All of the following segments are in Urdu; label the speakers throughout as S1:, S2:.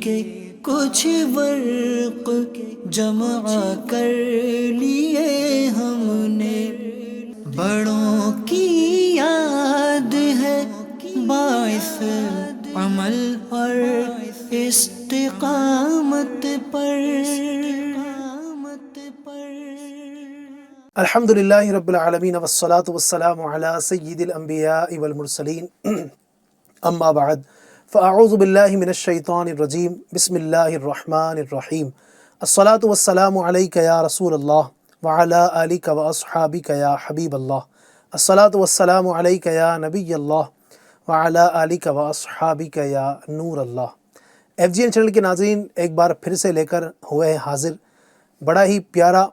S1: کے کچھ ورق جمع کر لیے ہم نے، بڑوں کی یاد ہے باعث عمل اور استقامت پر۔
S2: الحمدللہ رب العالمین والصلاة والسلام علی سید الانبیاء والمرسلین، اما بعد فاعوذ باللہ من الشیطان الرجیم، بسم اللہ الرحمن الرحیم۔ الصلاة والسلام علیک یا رسول اللہ وعلی آلک واصحابک یا حبیب اللہ، الصلاة والسلام علیک یا نبی اللہ وعلی آلک واصحابک یا نور اللہ۔ ایف جی این چینل کے ناظرین، ایک بار پھر سے لے کر ہوئے ہیں حاضر بڑا ہی پیارا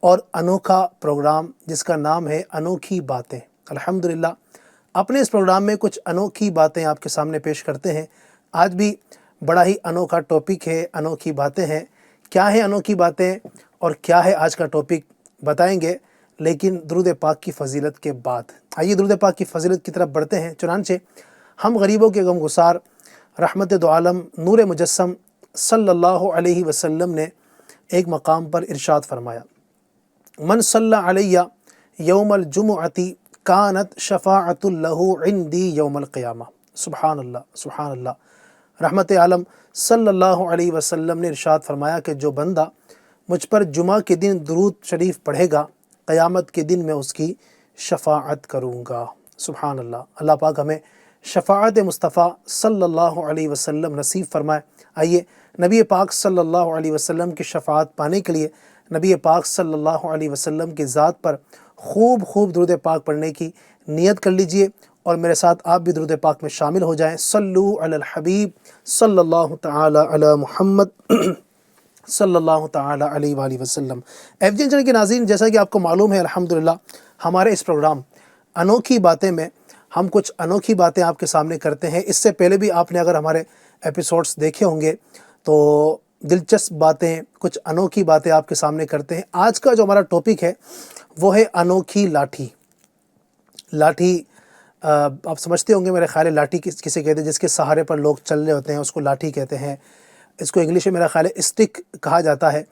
S2: اور انوکھا پروگرام جس کا نام ہے انوکھی باتیں۔ الحمدللہ اپنے اس پروگرام میں کچھ انوکھی باتیں آپ کے سامنے پیش کرتے ہیں۔ آج بھی بڑا ہی انوکھا ٹاپک ہے، انوکھی باتیں ہیں۔ کیا ہے انوکھی باتیں اور کیا ہے آج کا ٹاپک بتائیں گے، لیکن درود پاک کی فضیلت کے بعد۔ آئیے درود پاک کی فضیلت کی طرف بڑھتے ہیں۔ چنانچہ ہم غریبوں کے غم گسار رحمت دو عالم نور مجسم صلی اللہ علیہ وسلم نے ایک مقام پر ارشاد فرمایا، من صلی علی یوم الجمعۃ کانت شفاعۃ لہ عندی یوم القیامہ۔ سبحان اللہ، سبحان اللہ۔ رحمت عالم صلی اللہ علیہ وسلم نے ارشاد فرمایا کہ جو بندہ مجھ پر جمعہ کے دن درود شریف پڑھے گا، قیامت کے دن میں اس کی شفاعت کروں گا۔ سبحان اللہ۔ اللہ پاک ہمیں شفاعت مصطفیٰ صلی اللہ علیہ وسلم نصیب فرمائے۔ آئیے نبی پاک صلی اللہ علیہ وسلم کی شفاعت پانے کے لیے نبی پاک صلی اللہ علیہ وسلم کی ذات پر خوب درود پاک پڑھنے کی نیت کر لیجئے، اور میرے ساتھ آپ بھی درود پاک میں شامل ہو جائیں۔ صلو علی الحبیب صلی اللہ تعالی علی محمد صلی اللہ تعالی علیہ وآلہ وسلم۔ ایف جی این چینل کے ناظرین، جیسا کہ آپ کو معلوم ہے الحمدللہ ہمارے اس پروگرام انوکھی باتیں میں ہم کچھ انوکھی باتیں آپ کے سامنے کرتے ہیں۔ اس سے پہلے بھی آپ نے اگر ہمارے ایپیسوڈز دیکھے ہوں گے تو دلچسپ باتیں، کچھ انوکھی باتیں آپ کے سامنے کرتے ہیں۔ آج کا جو ہمارا ٹاپک ہے وہ ہے انوکھی لاٹھی۔ لاٹھی آپ سمجھتے ہوں گے میرے خیال ہے، لاٹھی کسے کہتے ہیں؟ جس کے سہارے پر لوگ چل رہے ہوتے ہیں اس کو لاٹھی کہتے ہیں۔ اس کو انگلش میں میرا خیال ہے اسٹک کہا جاتا ہے،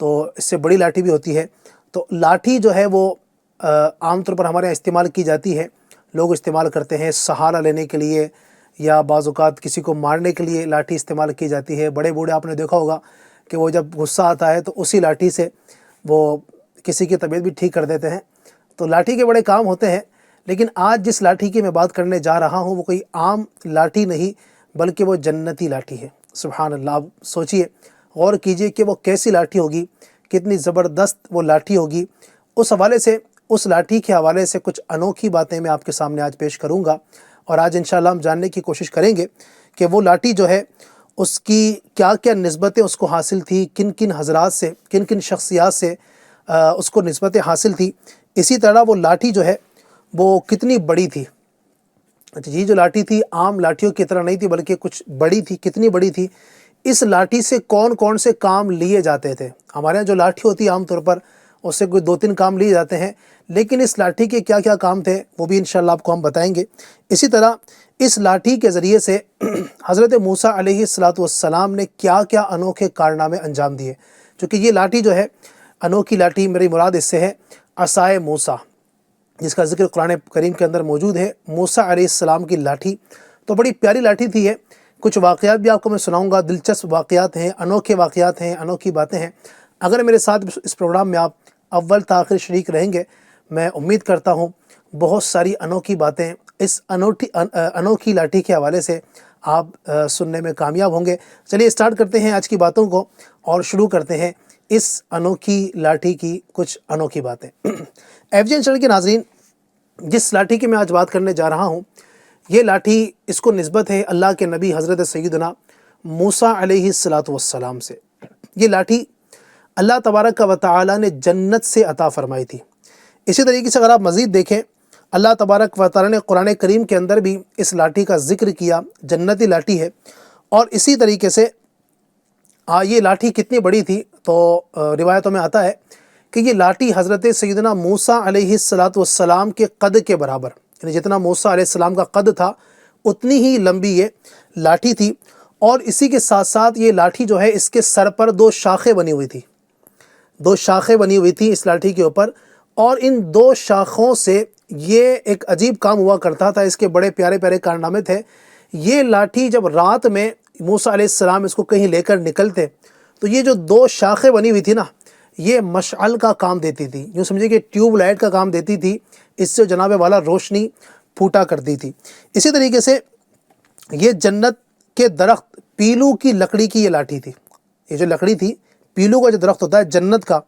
S2: تو اس سے بڑی لاٹھی بھی ہوتی ہے۔ تو لاٹھی جو ہے وہ عام طور پر ہمارے یہاں استعمال کی جاتی ہے، لوگ استعمال کرتے ہیں سہارا لینے کے لیے، یا بعض اوقات کسی کو مارنے کے لیے لاٹھی استعمال کی جاتی ہے۔ بڑے بوڑھے آپ نے دیکھا ہوگا کہ وہ جب غصہ آتا ہے تو اسی لاٹھی سے وہ کسی کی طبیعت بھی ٹھیک کر دیتے ہیں۔ تو لاٹھی کے بڑے کام ہوتے ہیں، لیکن آج جس لاٹھی کی میں بات کرنے جا رہا ہوں وہ کوئی عام لاٹھی نہیں، بلکہ وہ جنتی لاٹھی ہے۔ سبحان اللہ۔ آپ سوچئے، غور کیجئے کہ وہ کیسی لاٹھی ہوگی، کتنی زبردست وہ لاٹھی ہوگی۔ اس حوالے سے، اس لاٹھی کے حوالے سے کچھ انوکھی باتیں میں آپ کے سامنے آج پیش کروں گا، اور آج انشاءاللہ ہم جاننے کی کوشش کریں گے کہ وہ لاٹھی جو ہے اس کی کیا کیا نسبتیں اس کو حاصل تھی، کن کن حضرات سے، کن کن شخصیات سے اس کو نسبتیں حاصل تھی۔ اسی طرح وہ لاٹھی جو ہے وہ کتنی بڑی تھی۔ یہ جو لاٹھی تھی عام لاٹھیوں کی طرح نہیں تھی، بلکہ کچھ بڑی تھی۔ کتنی بڑی تھی؟ اس لاٹھی سے کون کون سے کام لیے جاتے تھے؟ ہمارے یہاں جو لاٹھی ہوتی ہے عام طور پر اس سے کوئی 2-3 کام لیے جاتے ہیں، لیکن اس لاٹھی کے کیا کیا کام تھے وہ بھی انشاءاللہ آپ کو ہم بتائیں گے۔ اسی طرح اس لاٹھی کے ذریعے سے حضرت موسیٰ علیہ السلام نے کیا کیا انوکھے کارنامے انجام دیے، چونکہ یہ لاٹھی جو ہے انوکھی لاٹھی، میری مراد اس سے ہے عصائے موسیٰ، جس کا ذکر قرآن کریم کے اندر موجود ہے۔ موسیٰ علیہ السلام کی لاٹھی تو بڑی پیاری لاٹھی تھی ہے۔ کچھ واقعات بھی آپ کو میں سناؤں گا، دلچسپ واقعات ہیں، انوکھے واقعات ہیں، انوکھی باتیں ہیں۔ اگر میرے ساتھ اس پروگرام میں آپ اول تا آخر شریک رہیں گے، میں امید کرتا ہوں بہت ساری انوکھی باتیں اس انوکھی لاٹھی کے حوالے سے آپ سننے میں کامیاب ہوں گے۔ چلیے اسٹارٹ کرتے ہیں آج کی باتوں کو اور شروع کرتے ہیں اس انوکھی لاٹھی کی کچھ انوکھی باتیں۔ ایف جی این چینل کے ناظرین، جس لاٹھی کی میں آج بات کرنے جا رہا ہوں، یہ لاٹھی، اس کو نسبت ہے اللہ کے نبی حضرت سیدنا موسیٰ علیہ السلام سے۔ یہ لاٹھی اللہ تبارک و تعالی نے جنت سے عطا فرمائی تھی۔ اسی طریقے سے اگر آپ مزید دیکھیں، اللہ تبارک و تعالی نے قرآن کریم کے اندر بھی اس لاٹھی کا ذکر کیا، جنتی لاٹھی ہے۔ اور اسی طریقے سے یہ لاٹھی کتنی بڑی تھی، تو روایتوں میں آتا ہے کہ یہ لاٹھی حضرت سیدنا موسیٰ علیہ السلام کے قد کے برابر، یعنی جتنا موسیٰ علیہ السلام کا قد تھا اتنی ہی لمبی یہ لاٹھی تھی، اور اسی کے ساتھ ساتھ یہ لاٹھی جو ہے اس کے سر پر 2 شاخیں بنی ہوئی تھی، 2 شاخیں بنی ہوئی تھیں اس لاٹھی کے اوپر، اور ان 2 شاخوں سے یہ ایک عجیب کام ہوا کرتا تھا، اس کے بڑے پیارے پیارے کارنامے تھے۔ یہ لاٹھی جب رات میں موسیٰ علیہ السلام اس کو کہیں لے کر نکلتے تو یہ جو 2 شاخیں بنی ہوئی تھی نا، یہ مشعل کا کام دیتی تھی، یوں سمجھے کہ ٹیوب لائٹ کا کام دیتی تھی، اس سے جناب والا روشنی پھوٹا کرتی تھی۔ اسی طریقے سے یہ جنت کے درخت پیلو کی لکڑی کی یہ لاٹھی تھی، یہ جو لکڑی تھی پیلو کا جو درخت ہوتا ہے جنت کا،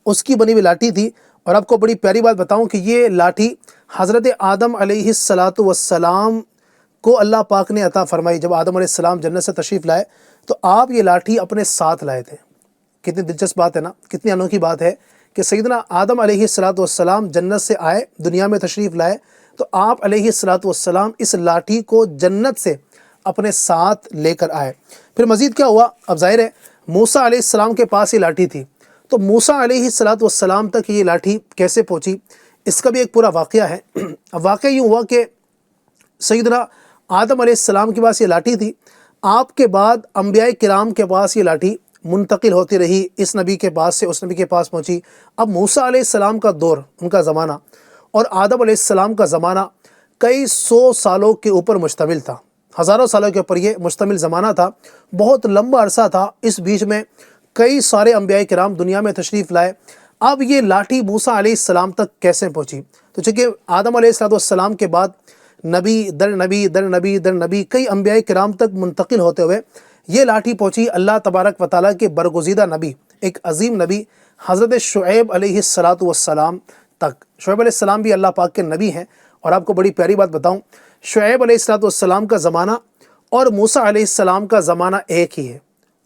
S2: اس کی بنی ہوئی لاٹھی تھی۔ اور آپ کو بڑی پیاری بات بتاؤں کہ یہ لاٹھی حضرت آدم علیہ السلام کو اللہ پاک نے عطا فرمائی۔ جب آدم علیہ السلام جنت سے تشریف لائے تو آپ یہ لاٹھی اپنے ساتھ لائے تھے۔ کتنی دلچسپ بات ہے نا، کتنی انوکھی بات ہے کہ سیدنا آدم علیہ السلام جنت سے آئے، دنیا میں تشریف لائے، تو آپ علیہ السلام اس لاٹھی کو جنت سے اپنے ساتھ لے کر آئے۔ پھر مزید کیا ہوا؟ اب ظاہر ہے موسیٰ علیہ السلام کے پاس یہ لاٹھی تھی، تو موسیٰ علیہ السلام تک یہ لاٹھی کیسے پہنچی، اس کا بھی ایک پورا واقعہ ہے۔ اب واقعہ یوں ہوا کہ سیدنا آدم علیہ السلام کے پاس یہ لاٹھی تھی، آپ کے بعد انبیاء کرام کے پاس یہ لاٹھی منتقل ہوتی رہی، اس نبی کے پاس سے اس نبی کے پاس پہنچی۔ اب موسیٰ علیہ السلام کا دور، ان کا زمانہ، اور آدم علیہ السلام کا زمانہ کئی 100 سالوں کے اوپر مشتمل تھا، ہزاروں سالوں کے اوپر یہ مشتمل زمانہ تھا، بہت لمبا عرصہ تھا۔ اس بیچ میں کئی سارے انبیاء کرام دنیا میں تشریف لائے۔ اب یہ لاٹھی موسیٰ علیہ السلام تک کیسے پہنچی؟ تو چونکہ آدم علیہ السلام کے بعد نبی در نبی در نبی در نبی کئی انبیاء کرام تک منتقل ہوتے ہوئے یہ لاٹھی پہنچی اللہ تبارک و تعالیٰ کے برگزیدہ نبی، ایک عظیم نبی حضرت شعیب علیہ السلام تک۔ شعیب علیہ السلام بھی اللہ پاک کے نبی ہیں، اور آپ کو بڑی پیاری بات بتاؤں، شعیب علیہ السلام کا زمانہ اور موسیٰ علیہ السلام کا زمانہ ایک ہی ہے۔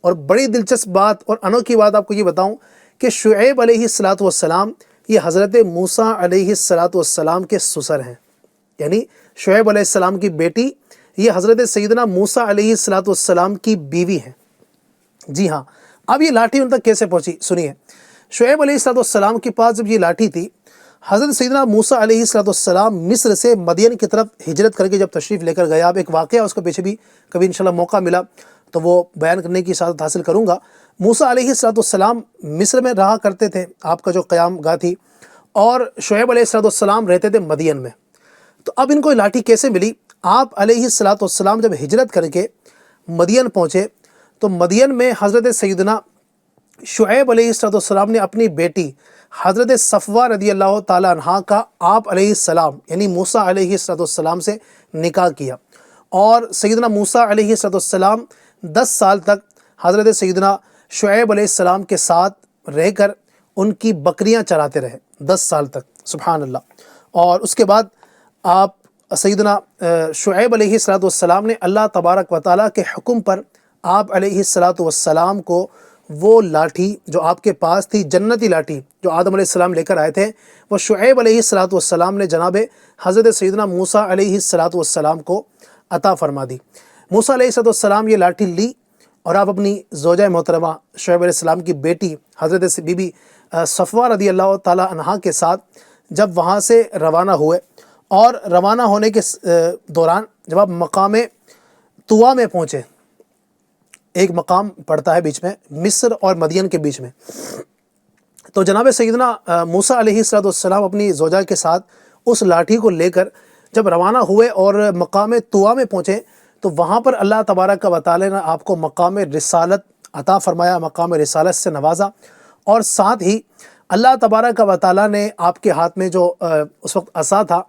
S2: اور بڑی دلچسپ بات اور انوکھی بات آپ کو یہ بتاؤں کہ شعیب علیہ السلام یہ حضرت موسیٰ علیہ السلام کے سسر ہیں، یعنی شعیب علیہ السلام کی بیٹی یہ حضرت سیدنا موسیٰ علیہ السلام کی بیوی ہیں۔ جی ہاں، اب یہ لاٹھی ان تک کیسے پہنچی سنیے۔ شعیب علیہ السلام کے پاس جب یہ لاٹھی تھی، حضرت سیدنا موسیٰ علیہ السلام مصر سے مدین کی طرف ہجرت کر کے جب تشریف لے کر گیا، اب ایک واقعہ اس کو پیچھے بھی کبھی انشاءاللہ موقع ملا تو وہ بیان کرنے کی سعادت حاصل کروں گا۔ موسیٰ علیہ السلام مصر میں رہا کرتے تھے، آپ کا جو قیام گاہ تھی، اور شعیب علیہ السلام رہتے تھے مدین میں۔ تو اب ان کو یہ لاٹھی کیسے ملی؟ آپ علیہ السلام جب ہجرت کر کے مدین پہنچے تو مدین میں حضرت سیدنا شعیب علیہ السلام نے اپنی بیٹی حضرت صفوہ رضی اللہ تعالی عنہ کا آپ علیہ السلام یعنی موسیٰ علیہ السلام سے نکاح کیا، اور سیدنا موسیٰ علیہ السلام 10 سال تک حضرت سیدنا شعیب علیہ السلام کے ساتھ رہ کر ان کی بکریاں چراتے رہے 10 سال تک، سبحان اللہ۔ اور اس کے بعد آپ سیدنا شعیب علیہ السلام نے اللہ تبارک و تعالیٰ کے حکم پر آپ علیہ السلام کو وہ لاٹھی جو آپ کے پاس تھی، جنتی لاٹھی جو آدم علیہ السلام لے کر آئے تھے، وہ شعیب علیہ السلام نے جناب حضرت سیدنا موسیٰ علیہ السلام کو عطا فرما دی۔ موسیٰ علیہ السلام یہ لاٹھی لی، اور آپ اپنی زوجہ محترمہ شعیب علیہ السلام کی بیٹی حضرت بی بی صفوہ رضی اللہ تعالی عنہ کے ساتھ جب وہاں سے روانہ ہوئے، اور روانہ ہونے کے دوران جب آپ مقام طوا میں پہنچے، ایک مقام پڑتا ہے بیچ میں مصر اور مدین کے بیچ میں، تو جناب سیدنا موسیٰ علیہ السلام اپنی زوجہ کے ساتھ اس لاٹھی کو لے کر جب روانہ ہوئے اور مقام طوا میں پہنچے، تو وہاں پر اللہ تبارک و تعالی نے آپ کو مقام رسالت عطا فرمایا، مقام رسالت سے نوازا، اور ساتھ ہی اللہ تبارک و تعالی نے آپ کے ہاتھ میں جو اس وقت عصا تھا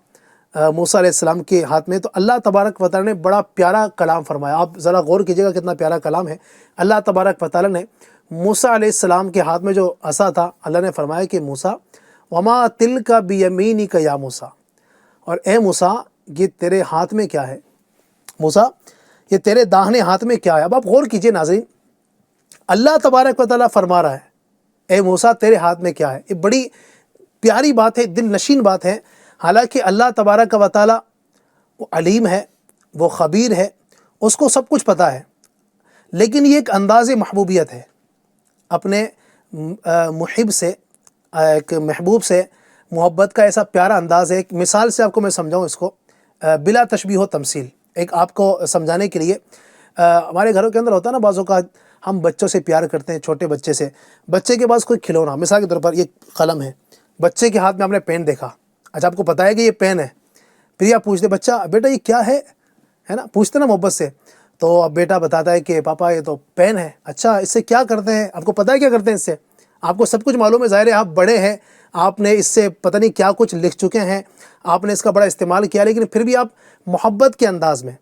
S2: موسیٰ علیہ السلام کے ہاتھ میں، تو اللہ تبارک و تعالی نے بڑا پیارا کلام فرمایا۔ آپ ذرا غور کیجئے گا کتنا پیارا کلام ہے۔ اللہ تبارک و تعالی نے موسیٰ علیہ السلام کے ہاتھ میں جو عصا تھا، اللہ نے فرمایا کہ موسیٰ وما تلک بیمینک یا موسیٰ، اور اے موسیٰ یہ تیرے ہاتھ میں کیا ہے؟ موسیٰ یہ تیرے داہنے ہاتھ میں کیا ہے؟ اب آپ غور کیجئے ناظرین، اللہ تبارک و تعالی فرما رہا ہے اے موسیٰ تیرے ہاتھ میں کیا ہے؟ یہ بڑی پیاری بات ہے، دل نشین بات ہے۔ حالانکہ اللہ تبارک و تعالی وہ علیم ہے، وہ خبیر ہے، اس کو سب کچھ پتہ ہے، لیکن یہ ایک انداز محبوبیت ہے، اپنے محب سے، ایک محبوب سے محبت کا ایسا پیارا انداز ہے۔ ایک مثال سے آپ کو میں سمجھاؤں اس کو بلا تشبیہ و تمثیل، ایک آپ کو سمجھانے کے لیے ہمارے گھروں کے اندر ہوتا ہے نا بعض اوقات ہم بچوں سے پیار کرتے ہیں، چھوٹے بچے سے، بچے کے پاس کوئی کھلونا، مثال کے طور پر یہ قلم ہے، بچے کے ہاتھ میں آپ نے پین دیکھا، اچھا آپ کو پتہ ہے کہ یہ پین ہے، پھر آپ پوچھتے بچہ بیٹا یہ کیا ہے نا، پوچھتے نا محبت سے، تو اب بیٹا بتاتا ہے کہ پاپا یہ تو پین ہے۔ اچھا اس سے کیا کرتے ہیں؟ آپ کو پتہ ہے کیا کرتے ہیں اس سے؟ آپ کو سب کچھ معلوم ہے، ظاہر ہے آپ بڑے ہیں، آپ نے اس سے پتہ نہیں کیا کچھ لکھ چکے ہیں، آپ نے اس کا بڑا استعمال کیا، لیکن پھر بھی آپ محبت کے انداز میں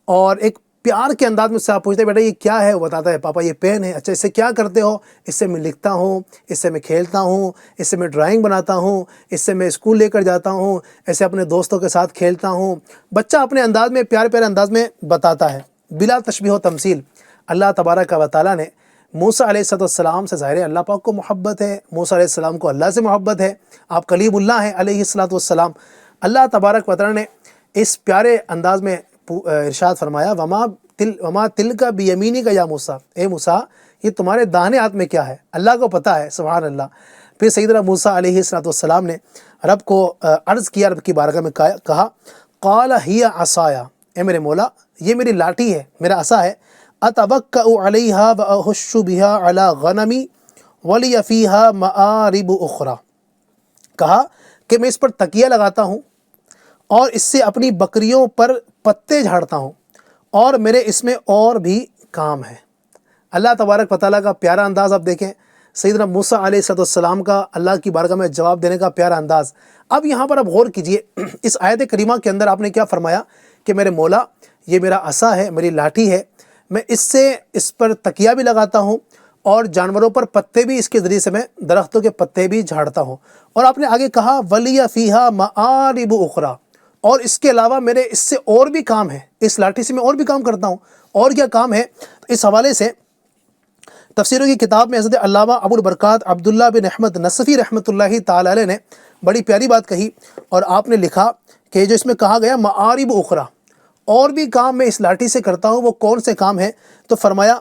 S2: اور ایک پیار کے انداز میں اس سے آپ پوچھتے ہیں بیٹا یہ کیا ہے؟ وہ بتاتا ہے پاپا یہ پین ہے۔ اچھا اس سے کیا کرتے ہو؟ اس سے میں لکھتا ہوں، اس سے میں کھیلتا ہوں، اس سے میں ڈرائنگ بناتا ہوں، اس سے میں اسکول لے کر جاتا ہوں، ایسے اپنے دوستوں کے ساتھ کھیلتا ہوں۔ بچہ اپنے انداز میں پیارے پیارے انداز میں بتاتا ہے، بلا تشبیہ و تمثیل۔ اللہ تبارک و تعالیٰ نے موسیٰ علیہ السلام سے، ظاہر ہے اللہ پاک کو محبت ہے، موسیٰ علیہ السلام کو اللہ سے محبت ہے، آپ کلیم اللہ ہیں علیہ السلام۔ اللہ تبارک و تعالیٰ نے اس پیارے انداز میں ارشاد فرمایا وما تلک بیمینک یا موسیٰ، اے موسیٰ یہ تمہارے داہنے ہاتھ میں کیا ہے؟ اللہ کو پتہ ہے، سبحان اللہ۔ پھر سیدنا موسیٰ علیہ السلام نے رب کو عرض کیا، رب کی بارگاہ میں کہا قال ہی عصایا، اے میرے مولا یہ میری لاٹھی ہے، میرا عصا ہے، اتوکأ علیہا واہش بہا علی غنمی ولی فیہا مآرب اخری، کہا کہ میں اس پر تکیہ لگاتا ہوں اور اس سے اپنی بکریوں پر پتے جھاڑتا ہوں، اور میرے اس میں اور بھی کام ہے۔ اللہ تبارک و تعالیٰ کا پیارا انداز آپ دیکھیں، سیدنا موسیٰ علیہ السلام کا اللہ کی بارگاہ میں جواب دینے کا پیارا انداز۔ اب یہاں پر آپ غور کیجئے، اس آیت کریمہ کے اندر آپ نے کیا فرمایا کہ میرے مولا یہ میرا عصا ہے، میری لاٹھی ہے، میں اس پر تکیہ بھی لگاتا ہوں اور جانوروں پر پتے بھی، اس کے ذریعے سے میں درختوں کے پتے بھی جھاڑتا ہوں۔ اور آپ نے آگے کہا ولی فیہا مآرب اخری، اور اس کے علاوہ میرے اس سے اور بھی کام ہے، اس لاٹھی سے میں اور بھی کام کرتا ہوں۔ اور کیا کام ہے؟ اس حوالے سے تفسیروں کی کتاب میں حضرت علامہ ابو البرکات عبداللہ بن احمد نصفی رحمۃ اللہ تعالی علیہ نے بڑی پیاری بات کہی، اور آپ نے لکھا کہ جو اس میں کہا گیا مآرب اخری، اور بھی کام میں اس لاٹھی سے کرتا ہوں، وہ کون سے کام ہیں؟ تو فرمایا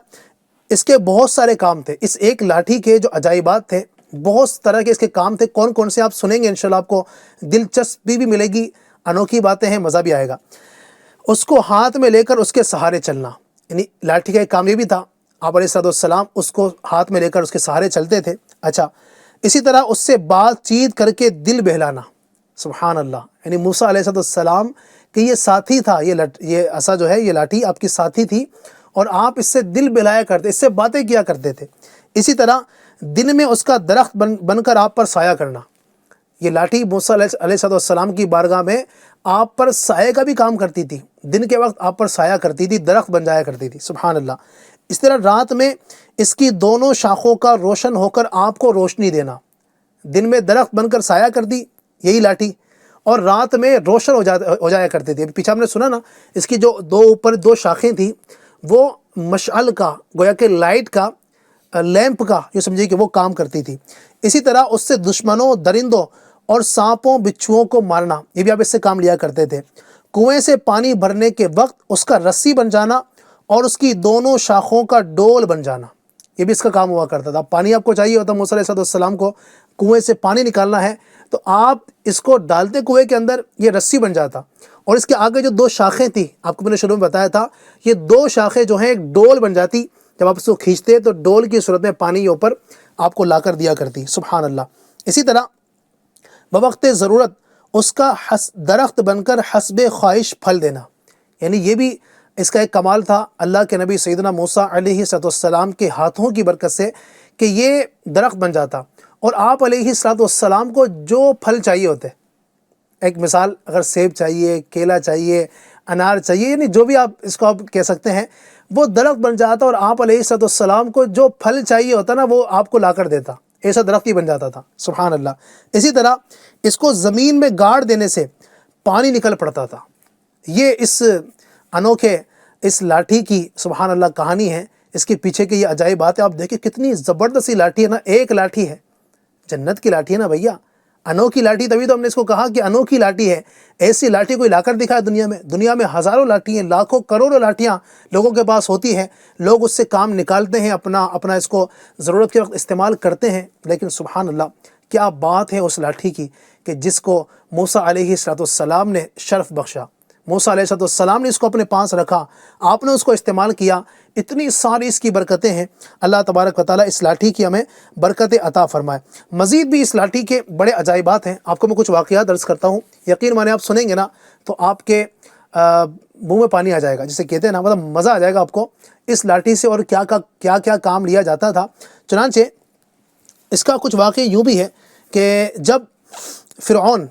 S2: اس کے بہت سارے کام تھے، اس ایک لاٹھی کے جو عجائبات تھے، بہت طرح کے اس کے کام تھے، کون کون سے آپ سنیں گے انشاءاللہ، آپ کو دلچسپی بھی ملے گی، انوکھی باتیں ہیں، مزہ بھی آئے گا۔ اس کو ہاتھ میں لے کر اس کے سہارے چلنا، یعنی لاٹھی کا ایک کام یہ بھی تھا، آپ علیہ السلام اس کو ہاتھ میں لے کر اس کے سہارے چلتے تھے۔ اچھا اسی طرح اس سے بات چیت کر کے دل بہلانا، سبحان اللہ، یعنی موسیٰ علیہ السلام کہ یہ ساتھی تھا، یہ عصا جو ہے، یہ لاٹھی آپ کی ساتھی تھی، اور آپ اس سے دل بہلایا کرتے، اس سے باتیں کیا کرتے تھے۔ اسی طرح دن میں اس کا درخت بن کر آپ پر سایہ کرنا، یہ لاٹھی موسیٰ علیہ السلام کی بارگاہ میں آپ پر سایہ کا بھی کام کرتی تھی، دن کے وقت آپ پر سایہ کرتی تھی، درخت بن جایا کرتی تھی، سبحان اللہ۔ اس طرح رات میں اس کی دونوں شاخوں کا روشن ہو کر آپ کو روشنی دینا، دن میں درخت بن کر سایہ کر دی یہی لاٹھی، اور رات میں روشن ہو جایا کرتے تھے۔ پیچھے ہم نے سنا نا، اس کی جو اوپر دو شاخیں تھیں وہ مشعل کا، گویا کہ لائٹ کا، لیمپ کا، یہ سمجھیے کہ وہ کام کرتی تھی۔ اسی طرح اس سے دشمنوں، درندوں اور سانپوں بچھوؤں کو مارنا، یہ بھی آپ اس سے کام لیا کرتے تھے۔ کنویں سے پانی بھرنے کے وقت اس کا رسی بن جانا اور اس کی دونوں شاخوں کا ڈول بن جانا، یہ بھی اس کا کام ہوا کرتا تھا۔ پانی آپ کو چاہیے ہوتا، موسیٰ علیہ السلام کو کنویں سے پانی نکالنا ہے تو آپ اس کو ڈالتے کنویں کے اندر، یہ رسی بن جاتا، اور اس کے آگے جو دو شاخیں تھیں، آپ کو میں نے شروع میں بتایا تھا، یہ دو شاخیں جو ہیں ایک ڈول بن جاتی، جب آپ اس کو کھینچتے تو ڈول کی صورت میں پانی اوپر آپ کو لا کر دیا کرتی، سبحان اللہ۔ اسی طرح بوقت ضرورت اس کا درخت بن کر حسب خواہش پھل دینا، یعنی یہ بھی اس کا ایک کمال تھا اللہ کے نبی سیدنا موسیٰ علیہ السلام کے ہاتھوں کی برکت سے کہ یہ درخت بن جاتا، اور آپ علیہ السلام کو جو پھل چاہیے ہوتے، ایک مثال اگر سیب چاہیے، کیلا چاہیے، انار چاہیے، یعنی جو بھی آپ اس کو آپ کہہ سکتے ہیں، وہ درخت بن جاتا، اور آپ علیہ السلام کو جو پھل چاہیے ہوتا نا وہ آپ کو لا کر دیتا، ایسا درخت ہی بن جاتا تھا، سبحان اللہ۔ اسی طرح اس کو زمین میں گاڑ دینے سے پانی نکل پڑتا تھا۔ یہ اس انوکھے اس لاٹھی کی سبحان اللہ کہانی ہے، اس کے پیچھے کی یہ عجائب بات ہے۔ آپ دیکھیں کتنی زبردست لاٹھی ہے نا، ایک لاٹھی ہے، جنت کی لاٹھی ہے نا بھیا، انوکھی لاٹھی، تبھی تو ہم نے اس کو کہا کہ انوکھی لاٹھی ہے۔ ایسی لاٹھی کوئی لا کر دکھائے دنیا میں ہزاروں لاٹھی ہیں، لاکھوں کروڑوں لاٹھیاں لوگوں کے پاس ہوتی ہیں، لوگ اس سے کام نکالتے ہیں، اپنا اس کو ضرورت کے وقت استعمال کرتے ہیں، لیکن سبحان اللہ کیا بات ہے اس لاٹھی کی کہ جس کو موسیٰ علیہ السلام نے شرف بخشا، موسیٰ علیہ السلام نے اس کو اپنے پاس رکھا، آپ نے اس کو استعمال کیا، اتنی ساری اس کی برکتیں ہیں۔ اللہ تبارک و تعالیٰ اس لاٹھی کی ہمیں برکتیں عطا فرمائے۔ مزید بھی اس لاٹھی کے بڑے عجائبات ہیں، آپ کو میں کچھ واقعات عرض کرتا ہوں، یقین مانے آپ سنیں گے نا تو آپ کے منہ میں پانی آ جائے گا، جسے کہتے ہیں نا، مطلب مزہ آ جائے گا آپ کو اس لاٹھی سے، اور کیا کام لیا جاتا تھا۔ چنانچہ اس کا کچھ واقعہ یوں بھی ہے کہ جب فرعون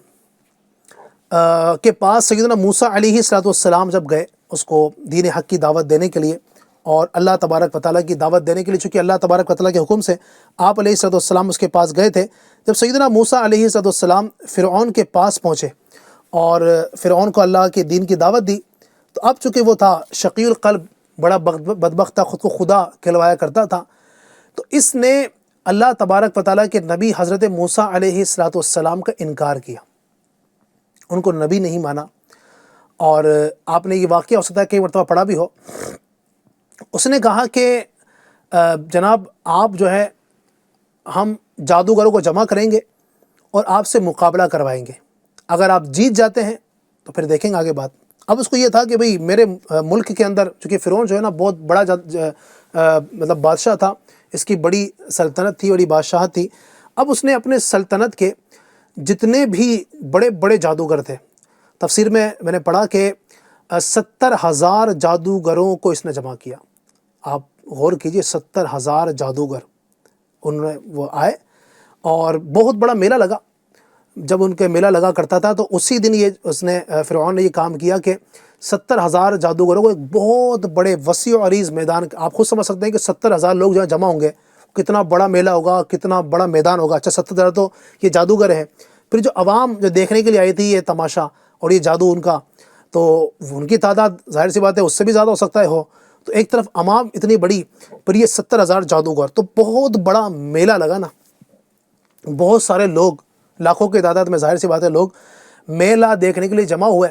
S2: کے پاس سیدنا موسیٰ علیہ السلام جب گئے اس کو دین حق کی دعوت دینے کے لیے اور اللہ تبارک و تعالیٰ کی دعوت دینے کے لیے، چونکہ اللہ تبارک و تعالیٰ کے حکم سے آپ علیہ السلام اس کے پاس گئے تھے، جب سیدنا موسیٰ علیہ السلام فرعون کے پاس پہنچے اور فرعون کو اللہ کے دین کی دعوت دی، تو اب چونکہ وہ تھا شقی القلب، بڑا بدبخت تھا، خود کو خدا کہلوایا کرتا تھا، تو اس نے اللہ تبارک و تعالیٰ کے نبی حضرت موسیٰ علیہ السلام کا انکار کیا، ان کو نبی نہیں مانا۔ اور آپ نے یہ واقعہ ہو سکتا ہے کئی مرتبہ پڑھا بھی ہو، اس نے کہا کہ جناب آپ جو ہے ہم جادوگروں کو جمع کریں گے اور آپ سے مقابلہ کروائیں گے، اگر آپ جیت جاتے ہیں تو پھر دیکھیں گے آگے بات۔ اب اس کو یہ تھا کہ بھئی میرے ملک کے اندر، چونکہ فرعون جو ہے نا بہت بڑا مطلب بادشاہ تھا، اس کی بڑی سلطنت تھی، بڑی بادشاہت تھی، اب اس نے اپنے سلطنت کے جتنے بھی بڑے بڑے جادوگر تھے، تفسیر میں نے پڑھا کہ 70,000 جادوگروں کو اس نے جمع کیا۔ آپ غور کیجئے، 70,000 جادوگر انہوں نے وہ آئے اور بہت بڑا میلہ لگا۔ جب ان کے میلہ لگا کرتا تھا تو اسی دن فرعون نے یہ کام کیا کہ 70,000 جادوگروں کو ایک بہت بڑے وسیع و عریض میدان، آپ خود سمجھ سکتے ہیں کہ 70,000 لوگ جہاں جمع ہوں گے کتنا بڑا میلہ ہوگا، کتنا بڑا میدان ہوگا۔ اچھا 70,000 تو یہ جادوگر ہیں، پھر جو عوام جو دیکھنے کے لیے آئی تھی یہ تماشا اور یہ جادو ان کا، تو ان کی تعداد ظاہر سی بات ہے اس سے بھی زیادہ ہو سکتا ہے ہو، تو ایک طرف عوام اتنی بڑی، پھر یہ 70,000 جادوگر، تو بہت بڑا میلہ لگا نا، بہت سارے لوگ، لاکھوں کی تعداد میں ظاہر سی بات ہے لوگ میلہ دیکھنے کے لیے جمع ہوئے،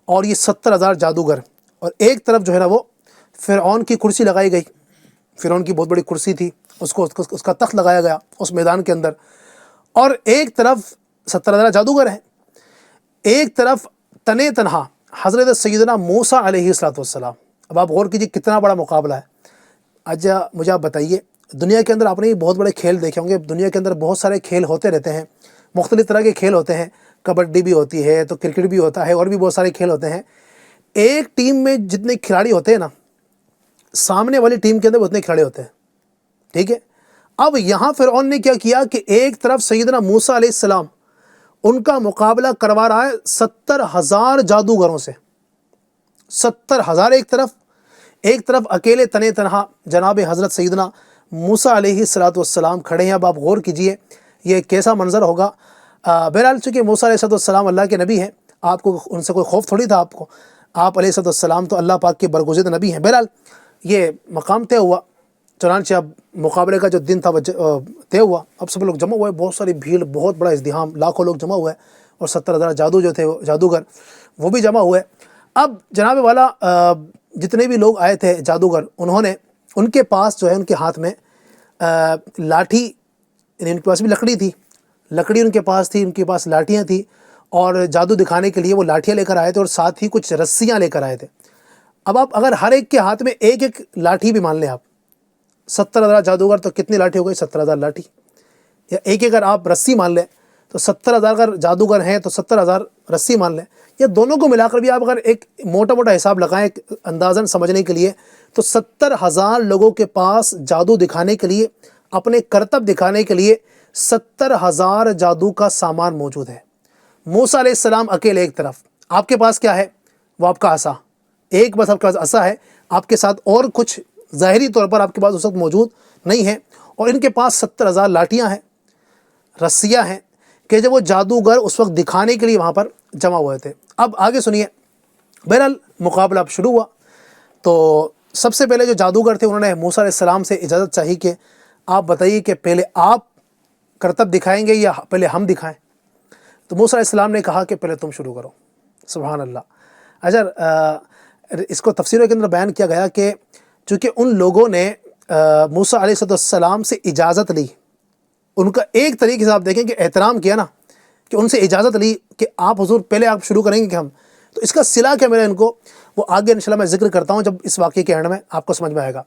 S2: اور یہ 70,000 جادوگر، اور ایک طرف جو ہے نا وہ فرعون کی کرسی لگائی گئی، فرعون کی بہت بڑی کرسی تھی، اس کا تخت لگایا گیا اس میدان کے اندر، اور ایک طرف 70,000 جادوگر ہیں، ایک طرف تنہا حضرت سیدنا موسیٰ علیہ السلام۔ اب آپ غور کیجئے کتنا بڑا مقابلہ ہے۔ اچھا مجھے آپ بتائیے، دنیا کے اندر آپ نے بہت بڑے کھیل دیکھے ہوں گے، دنیا کے اندر بہت سارے کھیل ہوتے رہتے ہیں، مختلف طرح کے کھیل ہوتے ہیں، کبڈی بھی ہوتی ہے تو کرکٹ بھی ہوتا ہے، اور بھی بہت سارے کھیل ہوتے ہیں۔ ایک ٹیم میں جتنے کھلاڑی ہوتے ہیں نا، سامنے والی ٹیم کے اندر اتنے کھلاڑی ہوتے ہیں، ٹھیک ہے۔ اب یہاں فرعون نے کیا کیا کہ ایک طرف سیدنا موسیٰ علیہ السلام ان کا مقابلہ کروا رہا ہے 70,000 جادوگروں سے، 70,000 ایک طرف اکیلے تنہا جناب حضرت سیدنا موسیٰ علیہ السلام کھڑے ہیں۔ اب آپ غور کیجئے یہ کیسا منظر ہوگا۔ بہرحال چونکہ موسیٰ علیہ السلام اللہ کے نبی ہیں، آپ کو ان سے کوئی خوف تھوڑی تھا، آپ علیہ السلام تو اللہ پاک کے برگزیدہ نبی ہیں۔ بہرحال یہ مقام طے ہوا، چنانچہ اب مقابلے کا جو دن تھا وہ طے ہوا، اب سب لوگ جمع ہوئے، بہت ساری بھیڑ، بہت بڑا ازدحام، لاکھوں لوگ جمع ہوئے، اور 70,000 جادوگر وہ بھی جمع ہوئے۔ اب جناب والا جتنے بھی لوگ آئے تھے جادوگر، انہوں نے ان کے پاس جو ہے ان کے ہاتھ میں لاٹھی، یعنی ان کے پاس بھی لکڑی ان کے پاس تھی، ان کے پاس لاٹھیاں تھیں، اور جادو دکھانے کے لیے وہ لاٹھیاں لے کر آئے تھے، اور ساتھ ہی کچھ رسیاں لے کر آئے تھے۔ اب آپ اگر ہر ایک کے ہاتھ میں ایک ایک لاٹھی بھی مان لیں، آپ 70,000 جادوگر تو کتنی لاٹھی ہو گئی؟ 70,000 لاٹھی، یا ایک اگر آپ رسی مان لیں تو 70,000 اگر جادوگر ہیں تو 70,000 رسی مان لیں، یا دونوں کو ملا کر بھی آپ اگر ایک موٹا حساب لگائیں ایک اندازاً سمجھنے کے لیے، تو 70,000 لوگوں کے پاس جادو دکھانے کے لیے، اپنے کرتب دکھانے کے لیے 70,000 جادو کا سامان موجود ہے۔ موسیٰ علیہ السلام اکیلے ایک طرف، آپ کے پاس کیا ہے؟ وہ آپ کا عصا، ایک بس آپ کے پاس عصا ہے، آپ کے ساتھ اور کچھ ظاہری طور پر آپ کے پاس اس وقت موجود نہیں ہے، اور ان کے پاس 70,000 لاٹیاں ہیں، رسیاں ہیں، کہ جب وہ جادوگر اس وقت دکھانے کے لیے وہاں پر جمع ہوئے تھے۔ اب آگے سنیے، بہرحال مقابلہ اب شروع ہوا، تو سب سے پہلے جو جادوگر تھے انہوں نے موسیٰ علیہ السلام سے اجازت چاہی کہ آپ بتائیے کہ پہلے آپ کرتب دکھائیں گے یا پہلے ہم دکھائیں؟ تو موسیٰ علیہ السلام نے کہا کہ پہلے تم شروع کرو۔ سبحان اللہ۔ اچھا اس کو تفسیروں کے اندر بیان کیا گیا کہ چونکہ ان لوگوں نے موسیٰ علیہ السلام سے اجازت لی، ان کا ایک طریقے سے آپ دیکھیں کہ احترام کیا نا، کہ ان سے اجازت لی کہ آپ حضور پہلے آپ شروع کریں گے کہ ہم، تو اس کا صلہ کیا میرا ان کو، وہ آگے انشاءاللہ میں ذکر کرتا ہوں جب اس واقعے کے اینڈ میں آپ کو سمجھ میں آئے گا۔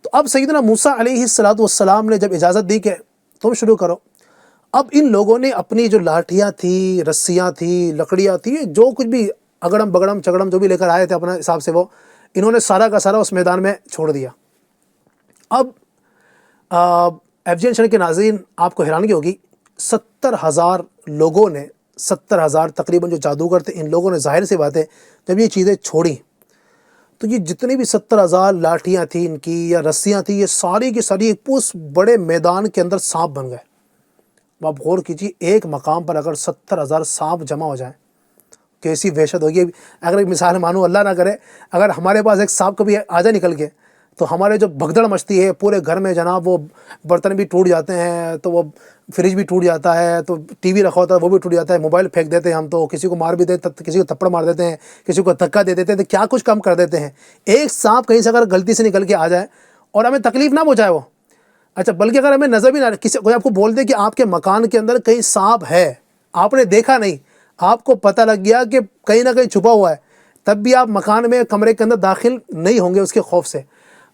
S2: تو اب سیدنا موسیٰ علیہ السلام نے جب اجازت دی کہ تم شروع کرو، اب ان لوگوں نے اپنی جو لاٹھیاں تھیں، رسیاں تھیں، لکڑیاں تھیں، جو کچھ بھی اگڑم بگڑم چگڑم جو بھی لے کر آئے تھے اپنے حساب سے، وہ انہوں نے سارا کا سارا اس میدان میں چھوڑ دیا۔ اب ایف جی این چینل کے ناظرین، آپ کو حیرانگی ہوگی، 70,000 لوگوں نے، 70,000 تقریباً جو جادوگر تھے، ان لوگوں نے ظاہر سی بات ہے جب یہ چیزیں چھوڑیں تو یہ جتنی بھی 70,000 لاٹھیاں تھیں ان کی یا رسیاں تھیں، یہ ساری کی ساری ایک اس بڑے میدان کے اندر سانپ بن گئے۔ آپ غور کیجیے، ایک مقام پر اگر 70,000 سانپ جمع ہو جائیں کیسی وحشت ہوگی۔ اگر ایک مثال مانو، اللہ نہ کرے اگر ہمارے پاس ایک سانپ کبھی آ جائے نکل کے، تو ہمارے جو بھگدڑ مچتی ہے پورے گھر میں جناب، وہ برتن بھی ٹوٹ جاتے ہیں، تو وہ فریج بھی ٹوٹ جاتا ہے، تو ٹی وی رکھا ہوتا ہے وہ بھی ٹوٹ جاتا ہے، موبائل پھینک دیتے ہیں ہم، تو کسی کو مار بھی دیتے، کسی کو تھپڑ مار دیتے ہیں، کسی کو دھکا دے دیتے ہیں، تو کیا کچھ کام کر دیتے ہیں۔ ایک سانپ کہیں سے اگر غلطی سے نکل کے آ جائے اور ہمیں تکلیف نہ پہنچائے وہ، اچھا بلکہ اگر ہمیں نظر بھی نہ، کسی کوئی آپ کو بول دے کہ آپ کے مکان کے اندر کہیں سانپ ہے، آپ نے دیکھا نہیں، آپ کو پتہ لگ گیا کہ کہیں نہ کہیں چھپا ہوا ہے، تب بھی آپ مکان میں کمرے کے اندر داخل نہیں ہوں گے اس کے خوف سے۔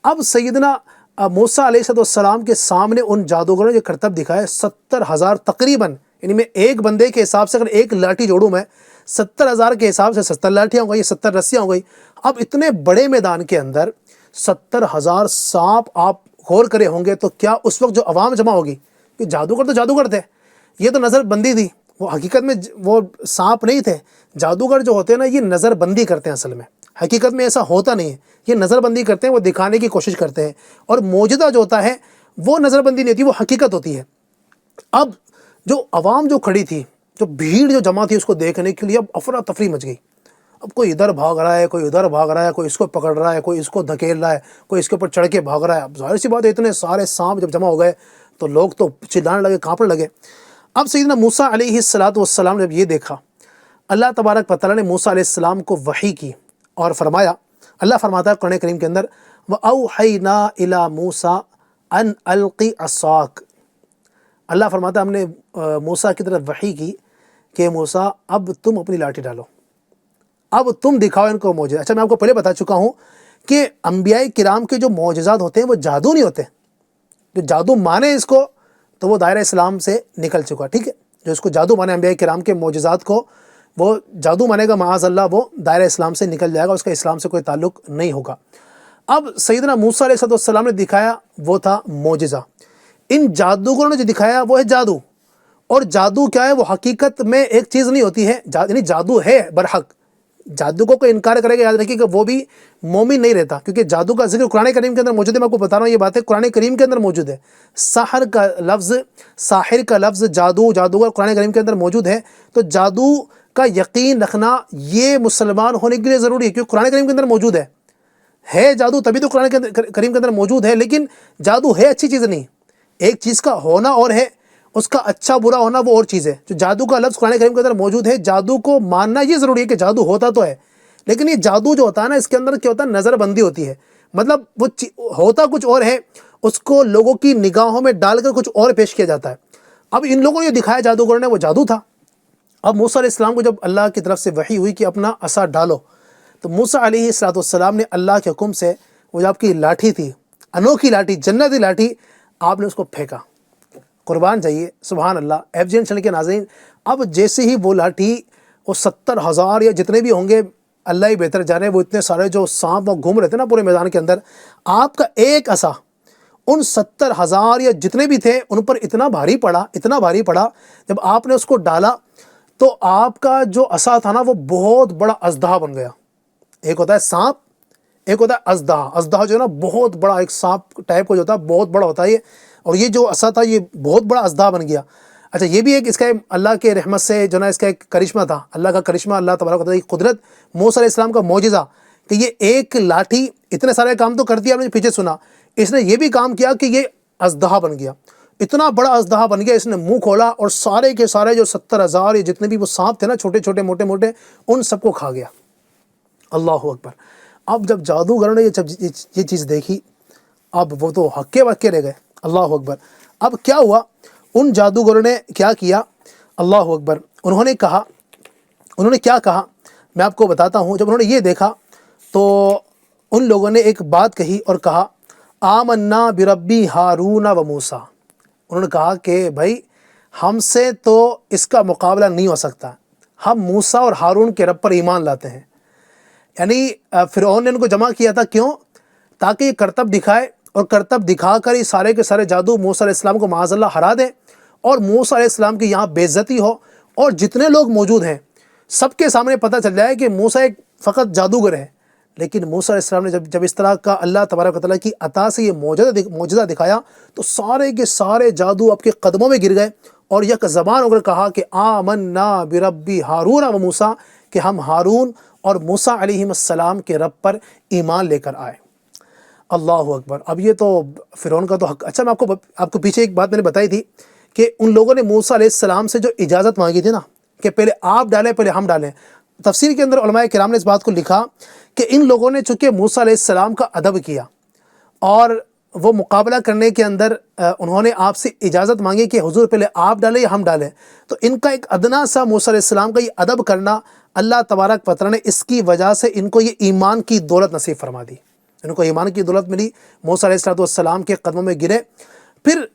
S2: اب سیدنا موسیٰ علیہ السلام کے سامنے ان جادوگروں نے جو کرتب دکھائے، 70,000 تقریباً، یعنی میں ایک بندے کے حساب سے اگر ایک لاٹھی جوڑوں میں، 70,000 کے حساب سے 70 لاٹھیاں ہو گئی، 70 رسیاں ہو گئی۔ اب اتنے بڑے میدان کے اندر 70,000 سانپ آپ غور کرے ہوں گے، تو کیا اس وقت جو عوام جمع ہوگی، کہ جادوگر تو جادوگر تھے، یہ تو نظر بندی تھی، وہ حقیقت میں وہ سانپ نہیں تھے۔ جادوگر جو ہوتے ہیں نا، یہ نظر بندی کرتے ہیں، اصل میں حقیقت میں ایسا ہوتا نہیں ہے، یہ نظر بندی کرتے ہیں، وہ دکھانے کی کوشش کرتے ہیں، اور معجزہ جو ہوتا ہے وہ نظر بندی نہیں ہوتی، وہ حقیقت ہوتی ہے۔ اب جو عوام جو کھڑی تھی، جو بھیڑ جو جمع تھی اس کو دیکھنے کے لیے، اب افراتفری مچ گئی۔ اب کوئی ادھر بھاگ رہا ہے، کوئی ادھر بھاگ رہا ہے، کوئی اس کو پکڑ رہا ہے، کوئی اس کو دھکیل رہا ہے، کوئی اس کے اوپر چڑھ کے بھاگ رہا ہے۔ اب ظاہر سی بات ہے، اتنے سارے سانپ جب جمع ہو گئے تو لوگ تو چلانے لگے، کانپنے لگے۔ اب سیدنا موسیٰ علیہ السلام نے جب یہ دیکھا، اللہ تبارک و تعالیٰ نے موسیٰ علیہ السلام کو وحی کی اور فرمایا، اللہ فرماتا ہے قرآن کریم کے اندر، وَأَوْحَيْنَا إِلَى مُوسَىٰ أَنْ أَلْقِ عَصَاكَ، اللہ فرماتا ہے ہم نے موسیٰ کی طرف وحی کی کہ موسیٰ اب تم اپنی لاٹھی ڈالو، اب تم دکھاؤ ان کو معجزہ۔ اچھا میں آپ کو پہلے بتا چکا ہوں کہ انبیاء کرام کے جو معجزات ہوتے ہیں وہ جادو نہیں ہوتے، جو جادو مانے اس کو تو وہ دائرہ اسلام سے نکل چکا، ٹھیک ہے، جو اس کو جادو مانے انبیاء کرام کے معجزات کو، وہ جادو مانے گا معاذ اللہ، وہ دائرہ اسلام سے نکل جائے گا، اس کا اسلام سے کوئی تعلق نہیں ہوگا۔ اب سیدنا موسیٰ علیہ السلام نے دکھایا وہ تھا معجزہ، ان جادوگروں نے جو دکھایا وہ ہے جادو۔ اور جادو کیا ہے؟ وہ حقیقت میں ایک چیز نہیں ہوتی ہے، یعنی جادو ہے برحق، جادو کو کوئی انکار کرے گا یاد رکھیے کہ وہ بھی مومن نہیں رہتا، کیونکہ جادو کا ذکر قرآن کریم کے اندر موجود ہے۔ میں آپ کو بتا رہا ہوں یہ باتیں قرآن کریم کے اندر موجود ہے۔ ساحر کا لفظ جادو، جادوگر قرآن کریم کے اندر موجود ہے۔ تو جادو کا یقین رکھنا یہ مسلمان ہونے کے لیے ضروری ہے، کیونکہ قرآن کریم کے اندر موجود ہے جادو، تبھی تو قرآن کریم کے اندر موجود ہے۔ لیکن جادو ہے اچھی چیز نہیں، ایک چیز کا ہونا اور ہے اس کا اچھا برا ہونا وہ اور چیز ہے۔ جو جادو کا لفظ قرآن کریم کے اندر موجود ہے، جادو کو ماننا یہ ضروری ہے کہ جادو ہوتا تو ہے، لیکن یہ جادو جو ہوتا ہے نا، اس کے اندر کیا ہوتا ہے؟ نظر بندی ہوتی ہے، مطلب وہ ہوتا کچھ اور ہے، اس کو لوگوں کی نگاہوں میں ڈال کر کچھ اور پیش کیا جاتا ہے۔ اب ان لوگوں نے جو دکھایا جادوگر نے وہ جادو تھا۔ اب موسیٰ علیہ السلام کو جب اللہ کی طرف سے وحی ہوئی کہ اپنا عصا ڈالو، تو موسیٰ علیہ السلام نے اللہ کے حکم سے وہ جو آپ کی لاٹھی تھی، انوکھی لاٹھی، جنتی لاٹھی، آپ نے اس کو پھینکا۔ قربان جائیے، سبحان اللہ۔ ایف جی این چینل کے ناظرین، اب جیسے ہی وہ لاٹھی، وہ 70,000 یا جتنے بھی ہوں گے، اللہ ہی بہتر جانے، وہ اتنے سارے جو سانپ وہ گھوم رہے تھے نا پورے میدان کے اندر، آپ کا ایک عصا ان 70,000 یا جتنے بھی تھے ان پر اتنا بھاری پڑا، جب آپ نے اس کو ڈالا تو آپ کا جو عصا تھا نا وہ بہت بڑا اژدہا بن گیا۔ ایک ہوتا ہے سانپ، ایک ہوتا ہے اژدہا جو ہے نا بہت بڑا، ایک سانپ ٹائپ کا جو ہوتا ہے بہت بڑا ہوتا ہے یہ، اور یہ جو عصا تھا یہ بہت بڑا اژدہا بن گیا۔ اچھا یہ بھی ایک اس کا اللہ کے رحمت سے جو نا اس کا ایک کرشمہ تھا، اللہ کا کرشمہ، اللہ تبارک و تعالیٰ کی قدرت، موسیٰ علیہ السلام کا معجزہ کہ یہ ایک لاٹھی اتنے سارے کام تو کرتی ہے، آپ نے پیچھے سنا، اس نے یہ بھی کام کیا کہ یہ اژدہا بن گیا، اتنا بڑا اژدہا بن گیا، اس نے منہ کھولا اور سارے کے سارے جو 70,000 یا جتنے بھی وہ سانپ تھے نا، چھوٹے چھوٹے موٹے موٹے، ان سب کو کھا گیا۔ اللہ اکبر۔ اب جب جادوگروں نے یہ چیز دیکھی، اب وہ تو ہکے بکے رہ گئے۔ اللہ اکبر۔ اب کیا ہوا؟ ان جادوگروں نے کیا کیا؟ اللہ اکبر۔ انہوں نے کیا کہا؟ میں آپ کو بتاتا ہوں، جب انہوں نے یہ دیکھا تو ان لوگوں نے ایک بات کہی اور کہا آمنا بربی ہارون و موسیٰ. انہوں نے کہا کہ بھائی ہم سے تو اس کا مقابلہ نہیں ہو سکتا، ہم موسیٰ اور ہارون کے رب پر ایمان لاتے ہیں. یعنی فرعون نے ان کو جمع کیا تھا، کیوں؟ تاکہ یہ کرتب دکھائے، اور کرتب دکھا کر یہ سارے کے سارے جادو موسیٰ علیہ السلام کو معاذ اللہ ہرا دیں، اور موسیٰ علیہ السلام کی یہاں بے عزتی ہو، اور جتنے لوگ موجود ہیں سب کے سامنے پتہ چل جائے کہ موسیٰ ایک فقط جادوگر ہے. لیکن موسیٰ علیہ السلام نے جب اس طرح کا اللہ تبارک و تعالیٰ کی عطا سے یہ معجزہ دکھایا تو سارے کے سارے جادو آپ کے قدموں میں گر گئے، اور یک زبان ہو کر کہا کہ آمنا بربی ہارون و موسیٰ، کہ ہم ہارون اور موسیٰ علیہ السلام کے رب پر ایمان لے کر آئے. اللہ اکبر. اب یہ تو فرعون کا تو حق. اچھا، میں آپ کو پیچھے ایک بات میں نے بتائی تھی کہ ان لوگوں نے موسیٰ علیہ السلام سے جو اجازت مانگی تھی نا کہ پہلے آپ ڈالیں پہلے ہم ڈالیں، تفسیر کے اندر علماء کرام نے اس بات کو لکھا کہ ان لوگوں نے چونکہ موسیٰ علیہ السلام کا ادب کیا اور وہ مقابلہ کرنے کے اندر انہوں نے آپ سے اجازت مانگی کہ حضور پہلے آپ ڈالیں یا ہم ڈالیں، تو ان کا ایک ادنا سا موسیٰ علیہ السلام کا یہ ادب کرنا اللہ تبارک و تعالیٰ نے اس کی وجہ سے ان کو یہ ایمان کی دولت نصیب فرما دی. ان کو ایمان کی دولت ملی، موسیٰ علیہ السلام کے قدموں میں گرے. پھر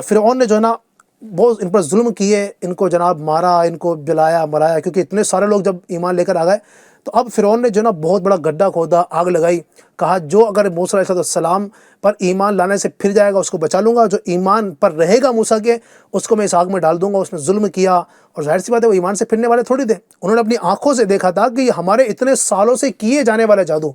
S2: فرعون نے جو ہے نا بہت ان پر ظلم کیے، ان کو جناب مارا، ان کو جلایا مرایا، کیونکہ اتنے سارے لوگ جب ایمان لے کر آ گئے تو اب فرعون نے جو ہے نا بہت بڑا گڈھا کھودا، آگ لگائی، کہا جو اگر موسیٰ علیہ السلام پر ایمان لانے سے پھر جائے گا اس کو بچا لوں گا، جو ایمان پر رہے گا موسیٰ کے اس کو میں اس آگ میں ڈال دوں گا. اس نے ظلم کیا، اور ظاہر سی بات ہے وہ ایمان سے پھرنے والے تھوڑی تھے. انہوں نے اپنی آنکھوں سے دیکھا تھا کہ یہ ہمارے اتنے سالوں سے کیے جانے والے جادو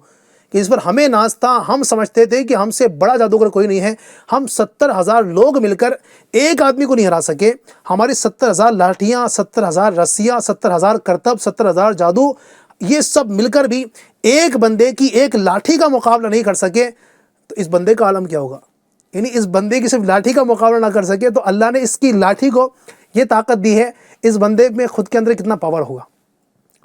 S2: کہ اس پر ہمیں ناز تھا، ہم سمجھتے تھے کہ ہم سے بڑا جادوگر کوئی نہیں ہے. ہم 70,000 لوگ مل کر ایک آدمی کو نہیں ہرا سکے. ہماری 70,000 لاٹھیاں، 70,000 رسیاں، 70,000 کرتب، 70,000 جادو، یہ سب مل کر بھی ایک بندے کی ایک لاٹھی کا مقابلہ نہیں کر سکے. تو اس بندے کا عالم کیا ہوگا؟ یعنی اس بندے کی صرف لاٹھی کا مقابلہ نہ کر سکے تو اللہ نے اس کی لاٹھی کو یہ طاقت دی ہے، اس بندے میں خود کے اندر کتنا پاور ہوگا.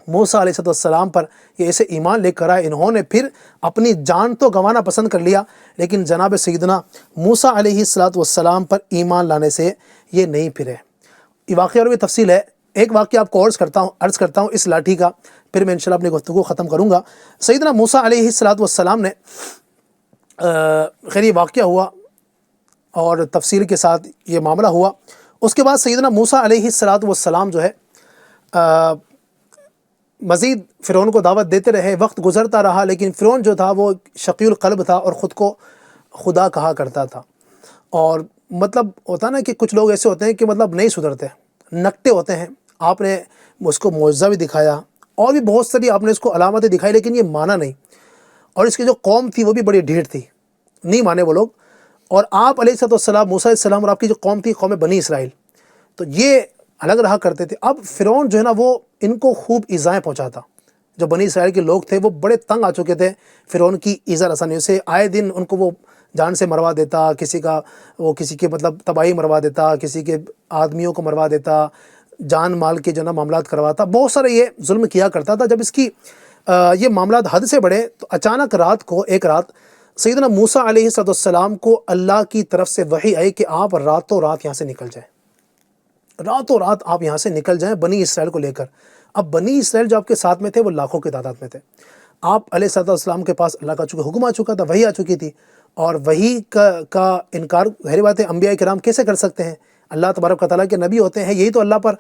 S2: موسیٰ علیہ السلام پر یہ ایسے ایمان لے کر آئے. انہوں نے پھر اپنی جان تو گنوانا پسند کر لیا، لیکن جناب سیدنا موسیٰ علیہ السلام پر ایمان لانے سے یہ نہیں پھرے. یہ واقعہ اور بھی تفصیل ہے. ایک واقعہ آپ کو عرض کرتا ہوں اس لاٹھی کا، پھر میں انشاءاللہ اپنی گفتگو ختم کروں گا. سیدنا موسیٰ علیہ السلام نے خیر یہ واقعہ ہوا اور تفصیل کے ساتھ یہ معاملہ ہوا. اس کے بعد سیدنا موسیٰ علیہ السلام جو ہے مزید فرعون کو دعوت دیتے رہے. وقت گزرتا رہا، لیکن فرعون جو تھا وہ شقی القلب تھا اور خود کو خدا کہا کرتا تھا. اور مطلب ہوتا نا کہ کچھ لوگ ایسے ہوتے ہیں کہ مطلب نہیں سدھرتے، نکتے ہوتے ہیں. آپ نے اس کو معجزہ بھی دکھایا اور بھی بہت ساری آپ نے اس کو علامتیں دکھائی، لیکن یہ مانا نہیں. اور اس کی جو قوم تھی وہ بھی بڑی ڈھیٹ تھی، نہیں مانے وہ لوگ. اور آپ علیہ السلام، موسیٰ علیہ السلام اور آپ کی جو قوم تھی قوم بنی اسرائیل، تو یہ الگ رہا کرتے تھے. اب فرعون جو ہے نا وہ ان کو خوب ایذائیں پہنچاتا. جو بنی اسرائیل کے لوگ تھے وہ بڑے تنگ آ چکے تھے فرعون کی ایذا رسانیوں سے. آئے دن ان کو وہ جان سے مروا دیتا، کسی کے مطلب تباہی مروا دیتا، کسی کے آدمیوں کو مروا دیتا، جان مال کے جو نا معاملات کرواتا. بہت سارے یہ ظلم کیا کرتا تھا. جب اس کی یہ معاملات حد سے بڑھے تو اچانک ایک رات سیدنا موسیٰ علیہ السلام کو اللہ کی طرف سے وحی آئی کہ آپ راتوں رات یہاں سے نکل جائیں، راتوں رات آپ یہاں سے نکل جائیں بنی اسرائیل کو لے کر. اب بنی اسرائیل جو آپ کے ساتھ میں تھے وہ لاکھوں کی تعداد میں تھے. آپ علیہ السلام کے پاس اللہ کا چونکہ حکم آ چکا تھا، وحی آ چکی تھی، اور وحی کا انکار ظاہر بات ہے انبیاء کرام کیسے کر سکتے ہیں؟ اللہ تبارک و تعالیٰ کے نبی ہوتے ہیں، یہی تو اللہ پر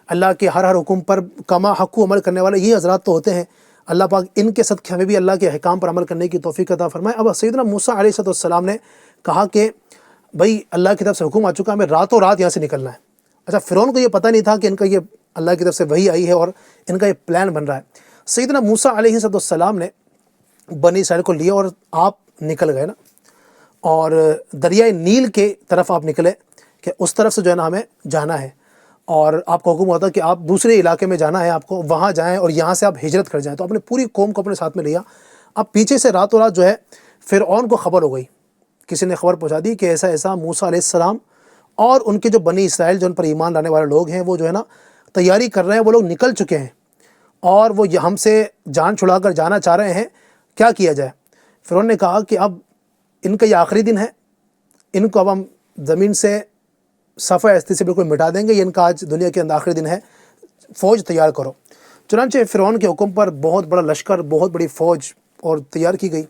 S2: اللہ کے ہر حکم پر کما حق عمل کرنے والے یہ حضرات تو ہوتے ہیں. اللہ پاک ان کے صدقے ہمیں بھی اللہ کے احکام پر عمل کرنے کی توفیق عطا فرمائے. اب سیدنا موسیٰ علیہ السلام نے کہا کہ بھائی اللہ کی طرف سے حکم آ چکا ہے، ہمیں راتوں رات یہاں سے نکلنا ہے. اچھا، فرعون کو یہ پتہ نہیں تھا کہ ان کا یہ اللہ کی طرف سے وحی آئی ہے اور ان کا یہ پلان بن رہا ہے. سیدنا موسیٰ علیہ السلام نے بنی اسرائیل کو لیا اور آپ نکل گئے نا، اور دریائے نیل کے طرف آپ نکلے کہ اس طرف سے جو ہے نا ہمیں جانا ہے. اور آپ کو حکم ہوتا کہ آپ دوسرے علاقے میں جانا ہے، آپ کو وہاں جائیں اور یہاں سے آپ ہجرت کر جائیں. تو اپنے پوری قوم کو اپنے ساتھ میں لیا. اب پیچھے سے راتوں رات جو ہے فرعون کو خبر ہو گئی، کسی نے خبر پہنچا دی کہ ایسا موسیٰ علیہ السلام اور ان کے جو بنی اسرائیل جو ان پر ایمان لانے والے لوگ ہیں وہ جو ہے نا تیاری کر رہے ہیں، وہ لوگ نکل چکے ہیں اور وہ ہم سے جان چھڑا کر جانا چاہ رہے ہیں. کیا کیا جائے؟ فرعون نے کہا کہ اب ان کا یہ آخری دن ہے، ان کو اب ہم زمین سے صفحہ ہستی سے بالکل مٹا دیں گے. یہ ان کا آج دنیا کے اندر آخری دن ہے، فوج تیار کرو. چنانچہ فرعون کے حکم پر بہت بڑا لشکر، بہت بڑی فوج اور تیار کی گئی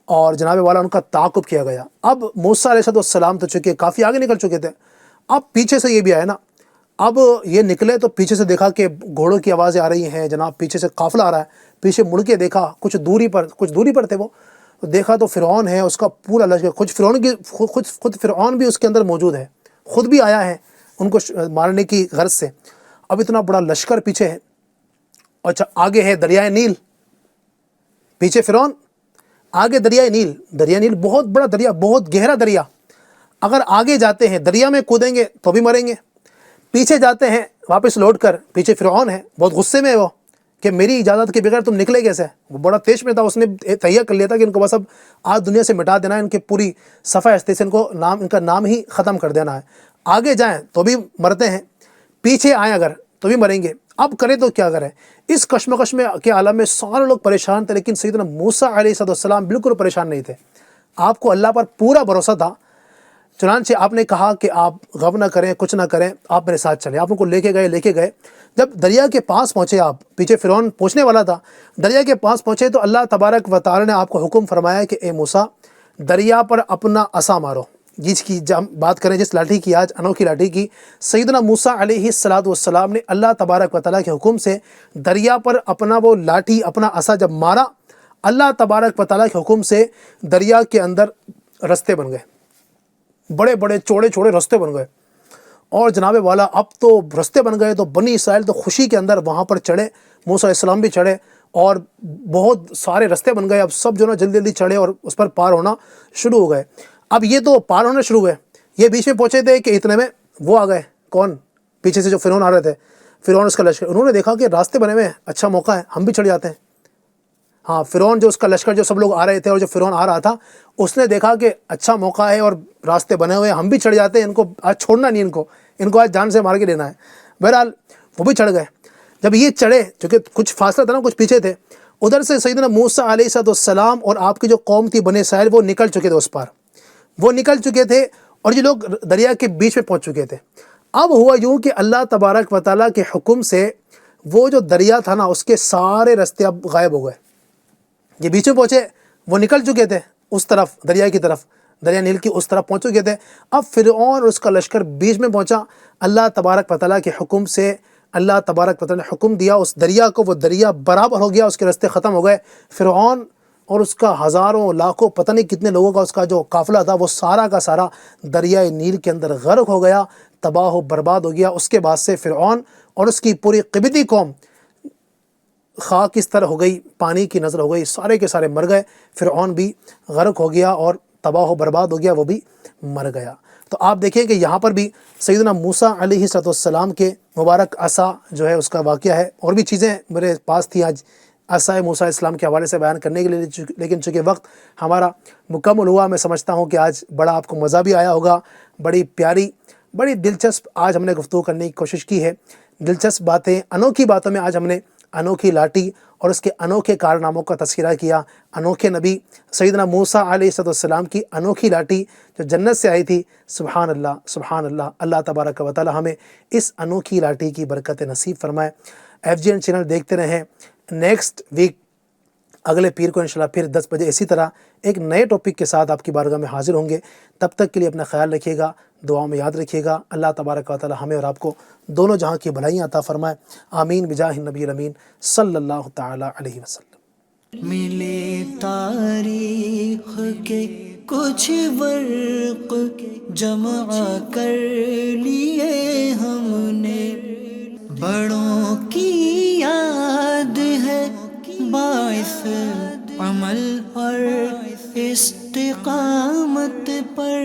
S2: اور جناب والا ان کا تعاقب کیا گیا۔ اب موسیٰ علیہ السلام تو چونکہ کافی آگے نکل چکے تھے، اب پیچھے سے یہ بھی آیا نا، اب یہ نکلے تو پیچھے سے دیکھا کہ گھوڑوں کی آوازیں آ رہی ہیں، جناب پیچھے سے قافلہ آ رہا ہے، پیچھے مڑ کے دیکھا کچھ دوری پر تھے وہ، تو دیکھا تو فرعون ہے، اس کا پورا لشکر، خود فرعون بھی اس کے اندر موجود ہے، خود بھی آیا ہے ان کو مارنے کی غرض سے۔ اب اتنا بڑا لشکر پیچھے ہے، اچھا آگے ہے دریائے نیل، پیچھے فرعون، آگے دریائے نیل بہت بڑا دریا، بہت گہرا دریا، اگر آگے جاتے ہیں دریا میں کودیں گے تو بھی مریں گے، پیچھے جاتے ہیں واپس لوٹ کر، پیچھے فرعون ہے، بہت غصے میں ہے وہ کہ میری اجازت کے بغیر تم نکلے کیسے، وہ بڑا تیش میں تھا، اس نے تہیہ کر لیا تھا کہ ان کو بس اب آج دنیا سے مٹا دینا ہے، ان کے پوری صفحہ ہستی سے ان کا نام ہی ختم کر دینا ہے، آگے جائیں تو بھی مرتے ہیں، پیچھے آئیں اگر تو بھی مریں گے، اب کریں تو کیا کریں۔ اس کشمکش میں کے عالم میں سارے لوگ پریشان تھے، لیکن سیدنا موسیٰ علیہ السلام بالکل پریشان نہیں تھے، آپ کو اللہ پر پورا بھروسہ تھا۔ چنانچہ آپ نے کہا کہ آپ غم نہ کریں، کچھ نہ کریں، آپ میرے ساتھ چلیں، آپ ان کو لے کے گئے۔ جب دریا کے پاس پہنچے، آپ پیچھے فرعون پہنچنے والا تھا، دریا کے پاس پہنچے تو اللہ تبارک و تعالی نے آپ کو حکم فرمایا کہ اے موسیٰ دریا پر اپنا عصا مارو، جس کی ہم بات کریں، جس لاٹھی کی آج، انوکھی لاٹھی کی، سیدنا موسیٰ علیہ السلام نے اللہ تبارک و تعالی کے حکم سے دریا پر اپنا وہ لاٹھی، اپنا عصا جب مارا، اللہ تبارک و تعالی کے حکم سے دریا کے اندر رستے بن گئے، بڑے بڑے چوڑے رستے بن گئے، اور جناب والا اب تو رستے بن گئے تو بنی اسرائیل تو خوشی کے اندر وہاں پر چڑھے، موسیٰ علیہ السلام بھی چڑھے اور بہت سارے رستے بن گئے، اب سب جو نا جلدی چڑھے اور اس پر پار ہونا شروع ہو گئے۔ اب یہ تو پار ہونا شروع ہوئے، یہ بیچ میں پہنچے تھے کہ اتنے میں وہ آ گئے، کون؟ پیچھے سے جو فرعون آ رہے تھے، فرعون اس کا لشکر، انہوں نے دیکھا کہ راستے بنے ہوئے ہیں، اچھا موقع ہے، ہم بھی چڑھ جاتے ہیں۔ ہاں، فرعون جو اس کا لشکر، جو سب لوگ آ رہے تھے اور جو فرعون آ رہا تھا، اس نے دیکھا کہ اچھا موقع ہے اور راستے بنے ہوئے ہیں، ہم بھی چڑھ جاتے ہیں، ان کو آج چھوڑنا نہیں، ان کو آج جان سے مار کے لینا ہے۔ بہرحال وہ بھی چڑھ گئے۔ جب یہ چڑھے، چونکہ کچھ فاصلہ تھا نا، کچھ پیچھے تھے، ادھر سے سیدنا موسیٰ علیہ السلام اور آپ کی جو قوم تھی بنی اسرائیل، وہ نکل چکے تھے، اس پار وہ نکل چکے تھے اور یہ لوگ دریا کے بیچ میں پہنچ چکے تھے۔ اب ہوا یوں کہ اللہ تبارک و تعالیٰ کے حکم سے وہ جو دریا تھا نا، اس کے سارے رستے اب غائب ہو گئے، یہ بیچ میں پہنچے، وہ نکل چکے تھے اس طرف، دریا کی طرف، دریا نیل کی اس طرف پہنچ چکے تھے۔ اب فرعون اور اس کا لشکر بیچ میں پہنچا، اللہ تبارک و تعالیٰ کے حکم سے اللہ تبارک و تعالیٰ نے حکم دیا اس دریا کو، وہ دریا برابر ہو گیا، اس کے رستے ختم ہو گئے، فرعون اور اس کا ہزاروں لاکھوں پتہ نہیں کتنے لوگوں کا اس کا جو قافلہ تھا، وہ سارا کا سارا دریائے نیل کے اندر غرق ہو گیا، تباہ و برباد ہو گیا۔ اس کے بعد سے فرعون اور اس کی پوری قبطی قوم خاک اس طرح ہو گئی، پانی کی نظر ہو گئی، سارے کے سارے مر گئے، فرعون بھی غرق ہو گیا اور تباہ و برباد ہو گیا، وہ بھی مر گیا۔ تو آپ دیکھیں کہ یہاں پر بھی سیدنا موسیٰ علیہ السلام کے مبارک عصا جو ہے اس کا واقعہ ہے، اور بھی چیزیں میرے پاس تھی آج عصا موسیٰ علیہ السلام کے حوالے سے بیان کرنے کے لیے، لیکن چونکہ وقت ہمارا مکمل ہوا، میں سمجھتا ہوں کہ آج بڑا آپ کو مزہ بھی آیا ہوگا، بڑی پیاری، بڑی دلچسپ آج ہم نے گفتگو کرنے کی کوشش کی ہے، دلچسپ باتیں، انوکھی باتوں میں آج ہم نے انوکھی لاٹھی اور اس کے انوکھے کارناموں کا تذکرہ کیا، انوکھے نبی سیدنا موسیٰ علیہ السلام کی انوکھی لاٹھی جو جنت سے آئی تھی۔ سبحان اللہ، سبحان اللہ، اللہ تبارک و تعالی ہمیں اس انوکھی لاٹھی کی برکت نصیب فرمائے۔ FGN چینل دیکھتے رہیں، نیکسٹ ویک اگلے پیر کو انشاءاللہ پھر 10 بجے اسی طرح ایک نئے ٹاپک کے ساتھ آپ کی بارگاہ میں حاضر ہوں گے۔ تب تک کے لیے اپنا خیال رکھیے گا، دعاؤں میں یاد رکھیے گا۔ اللہ تبارک و تعالی ہمیں اور آپ کو دونوں جہاں کی بھلائیاں عطا فرمائے، آمین بجاہ النبی الامین صلی اللہ تعالی علیہ وسلم۔
S1: ملے تاریخ کے کچھ ورق جمع کر لیے ہم نے، بڑوں کی یاد ہے باعث عمل اور استقامت پر۔